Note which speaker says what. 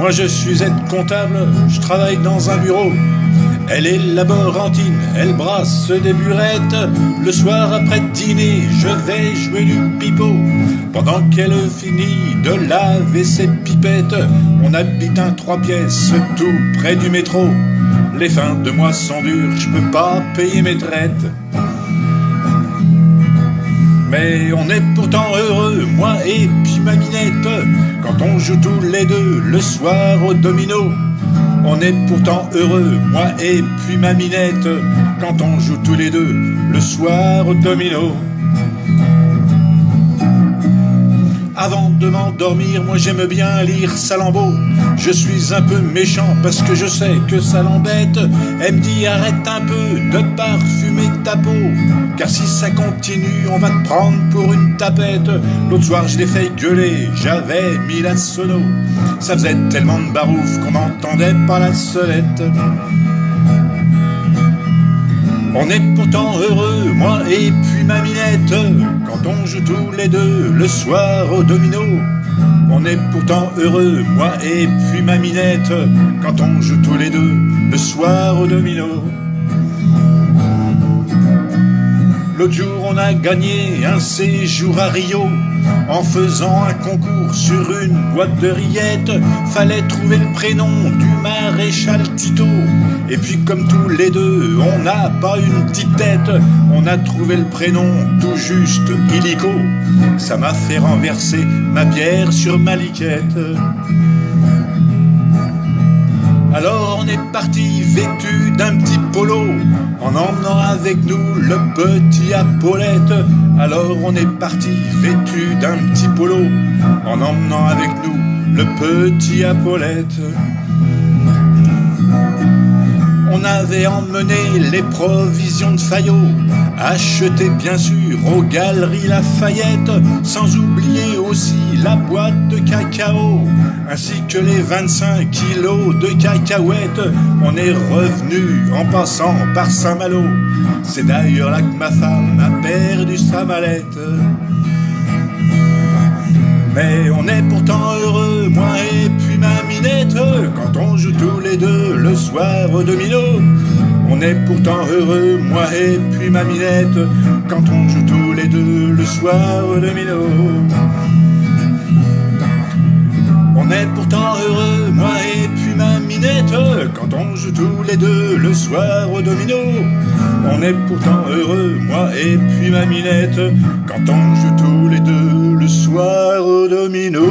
Speaker 1: Moi je suis aide-comptable, je travaille dans un bureau. Elle est laborantine, elle brasse des burettes. Le soir après dîner, je vais jouer du pipeau. Pendant qu'elle finit de laver ses pipettes, on habite un 3 pièces tout près du métro. Les fins de mois sont dures, je peux pas payer mes traites. Mais on est pourtant heureux, moi et puis ma Minette, quand on joue tous les deux le soir au domino. On est pourtant heureux, moi et puis ma Minette, quand on joue tous les deux le soir au domino. Avant de m'endormir, moi j'aime bien lire Salammbô. Je suis un peu méchant parce que je sais que ça l'embête. Elle me dit arrête un peu de parfumer ta peau, car si ça continue on va te prendre pour une tapette. L'autre soir je l'ai fait gueuler, j'avais mis la sono. Ça faisait tellement de barouf qu'on n'entendait pas la sonnette. On est pourtant heureux, moi et puis ma Minette, quand on joue tous les deux le soir au domino. On est pourtant heureux, moi et puis ma Minette, quand on joue tous les deux le soir au domino. L'autre jour on a gagné un séjour à Rio en faisant un concours sur une boîte de rillettes. Fallait trouver le prénom du maréchal Tito. Et puis comme tous les deux on n'a pas une petite tête, on a trouvé le prénom tout juste illico. Ça m'a fait renverser ma bière sur ma liquette. Alors on est parti vêtu d'un petit polo, en emmenant avec nous le petit Apollette. Alors on est parti vêtu d'un petit polo, en emmenant avec nous le petit Apollette. On avait emmené les provisions de Fayot, achetées bien sûr aux Galeries Lafayette, sans oublier aussi la boîte de cacao, ainsi que les 25 kilos de cacahuètes. On est revenu en passant par Saint-Malo. C'est d'ailleurs là que ma femme a perdu sa mallette. Mais on est pourtant heureux, moi et puis ma Minette, quand on joue tous les deux le soir au domino. On est pourtant heureux, moi et puis ma Minette, quand on joue tous les deux le soir au domino. On est pourtant heureux, moi et puis ma Minette, quand on joue tous les deux le soir au domino. On est pourtant heureux, moi et puis ma Minette, quand on joue tous les deux le soir au domino.